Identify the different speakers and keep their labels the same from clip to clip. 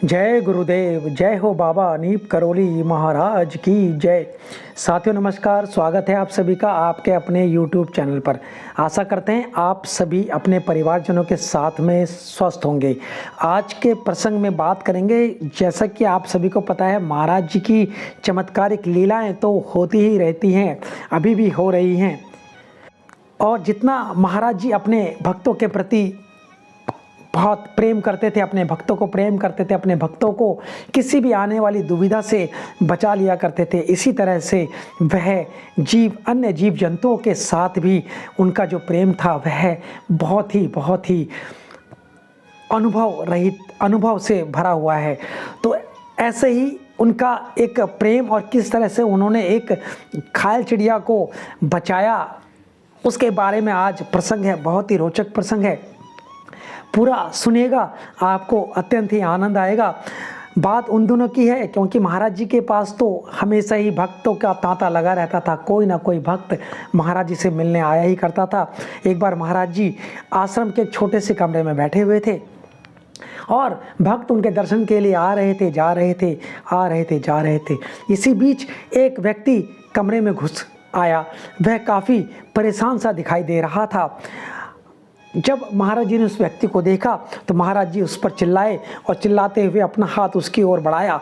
Speaker 1: जय गुरुदेव, जय हो बाबा अनीप करोली महाराज की जय। साथियों नमस्कार, स्वागत है आप सभी का आपके अपने YouTube चैनल पर। आशा करते हैं आप सभी अपने परिवारजनों के साथ में स्वस्थ होंगे। आज के प्रसंग में बात करेंगे, जैसा कि आप सभी को पता है महाराज जी की चमत्कारिक लीलाएं तो होती ही रहती हैं, अभी भी हो रही हैं। और जितना महाराज जी अपने भक्तों के प्रति बहुत प्रेम करते थे, अपने भक्तों को प्रेम करते थे, अपने भक्तों को किसी भी आने वाली दुविधा से बचा लिया करते थे, इसी तरह से वह अन्य जीव जंतुओं के साथ भी उनका जो प्रेम था वह बहुत ही अनुभव से भरा हुआ है। तो ऐसे ही उनका एक प्रेम और किस तरह से उन्होंने एक घायल चिड़िया को बचाया, उसके बारे में आज प्रसंग है। बहुत ही रोचक प्रसंग है, पूरा सुनिएगा, आपको अत्यंत ही आनंद आएगा। बात उन दोनों की है क्योंकि महाराज जी के पास तो हमेशा ही भक्तों का तांता लगा रहता था। कोई ना कोई भक्त महाराज जी से मिलने आया ही करता था। एक बार महाराज जी आश्रम के एक छोटे से कमरे में बैठे हुए थे और भक्त उनके दर्शन के लिए आ रहे थे, जा रहे थे, आ रहे थे, जा रहे थे। इसी बीच एक व्यक्ति कमरे में घुस आया। वह काफ़ी परेशान सा दिखाई दे रहा था। जब महाराज जी ने उस व्यक्ति को देखा तो महाराज जी उस पर चिल्लाए और चिल्लाते हुए अपना हाथ उसकी ओर बढ़ाया,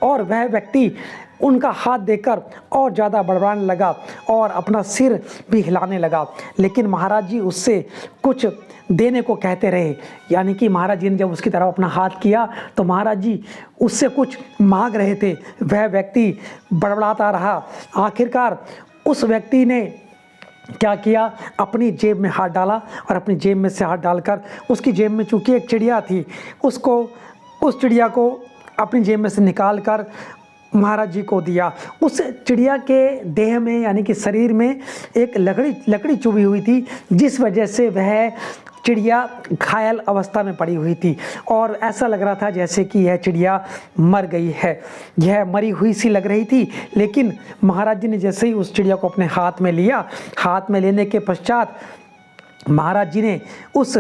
Speaker 1: और वह व्यक्ति उनका हाथ देखकर और ज़्यादा बड़बड़ाने लगा और अपना सिर भी हिलाने लगा। लेकिन महाराज जी उससे कुछ देने को कहते रहे, यानी कि महाराज जी ने जब उसकी तरफ अपना हाथ किया तो महाराज जी उससे कुछ मांग रहे थे। वह व्यक्ति बड़बड़ाता रहा। आखिरकार उस व्यक्ति ने क्या किया, अपनी जेब में हाथ डाला और अपनी जेब में से हाथ डालकर उसकी जेब में चूंकि एक चिड़िया थी, उस चिड़िया को अपनी जेब में से निकाल कर महाराज जी को दिया। उस चिड़िया के देह में यानी कि शरीर में एक लकड़ी चुभी हुई थी, जिस वजह से वह चिड़िया घायल अवस्था में पड़ी हुई थी और ऐसा लग रहा था जैसे कि यह चिड़िया मर गई है। यह मरी हुई सी लग रही थी। लेकिन महाराज जी ने जैसे ही उस चिड़िया को अपने हाथ में लिया, हाथ में लेने के पश्चात महाराज जी ने उस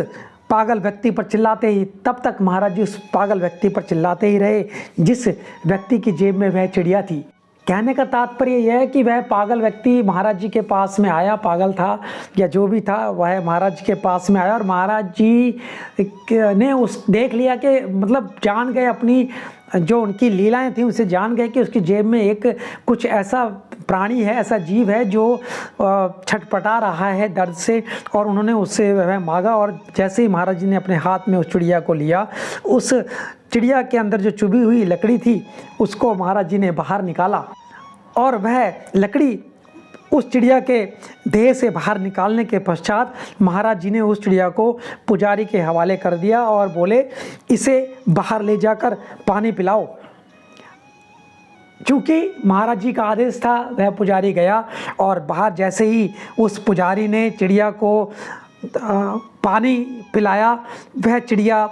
Speaker 1: पागल व्यक्ति पर चिल्लाते ही, तब तक महाराज जी उस पागल व्यक्ति पर चिल्लाते ही रहे जिस व्यक्ति की जेब में वह चिड़िया थी। कहने का तात्पर्य यह है कि वह पागल व्यक्ति महाराज जी के पास में आया, पागल था या जो भी था वह महाराज जी के पास में आया और महाराज जी ने उस देख लिया कि मतलब जान गए, अपनी जो उनकी लीलाएं थी उसे जान गए कि उसकी जेब में एक कुछ ऐसा प्राणी है, ऐसा जीव है जो छटपटा रहा है दर्द से, और उन्होंने उससे वह मांगा। और जैसे ही महाराज जी ने अपने हाथ में उस चिड़िया को लिया, उस चिड़िया के अंदर जो चुभी हुई लकड़ी थी उसको महाराज जी ने बाहर निकाला और वह लकड़ी उस चिड़िया के देह से बाहर निकालने के पश्चात महाराज जी ने उस चिड़िया को पुजारी के हवाले कर दिया और बोले, इसे बाहर ले जाकर पानी पिलाओ। चूँकि महाराज जी का आदेश था, वह पुजारी गया और बाहर जैसे ही उस पुजारी ने चिड़िया को पानी पिलाया, वह चिड़िया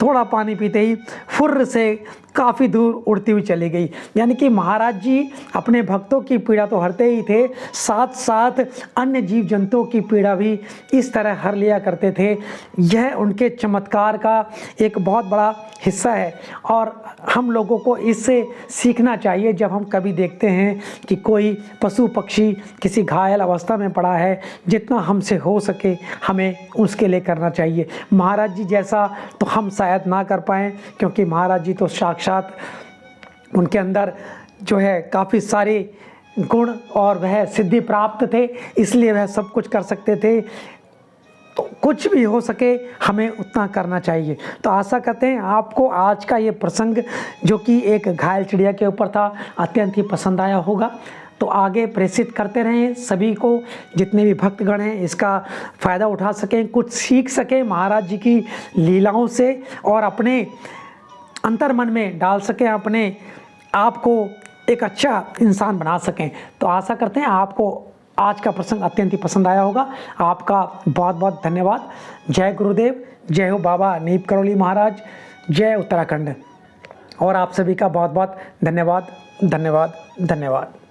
Speaker 1: थोड़ा पानी पीते ही फुर्र से काफ़ी दूर उड़ती हुई चली गई। यानी कि महाराज जी अपने भक्तों की पीड़ा तो हरते ही थे, साथ साथ अन्य जीव जंतुओं की पीड़ा भी इस तरह हर लिया करते थे। यह उनके चमत्कार का एक बहुत बड़ा हिस्सा है और हम लोगों को इससे सीखना चाहिए। जब हम कभी देखते हैं कि कोई पशु पक्षी किसी घायल अवस्था में पड़ा है, जितना हमसे हो सके हमें उसके लिए करना चाहिए। महाराज जी जैसा तो हम शायद ना कर पाएँ, क्योंकि महाराज जी तो साक्षात उनके अंदर जो है काफ़ी सारे गुण और वह सिद्धि प्राप्त थे, इसलिए वह सब कुछ कर सकते थे। तो कुछ भी हो सके हमें उतना करना चाहिए। तो आशा करते हैं आपको आज का ये प्रसंग जो कि एक घायल चिड़िया के ऊपर था, अत्यंत ही पसंद आया होगा। तो आगे प्रेषित करते रहें सभी को, जितने भी भक्तगण हैं इसका फ़ायदा उठा सकें, कुछ सीख सकें महाराज जी की लीलाओं से और अपने अंतर मन में डाल सकें, अपने आप को एक अच्छा इंसान बना सकें। तो आशा करते हैं आपको आज का प्रसंग अत्यंत ही पसंद आया होगा। आपका बहुत बहुत धन्यवाद। जय गुरुदेव, जय हो बाबा अनीप करोली महाराज, जय उत्तराखंड। और आप सभी का बहुत बहुत धन्यवाद, धन्यवाद, धन्यवाद।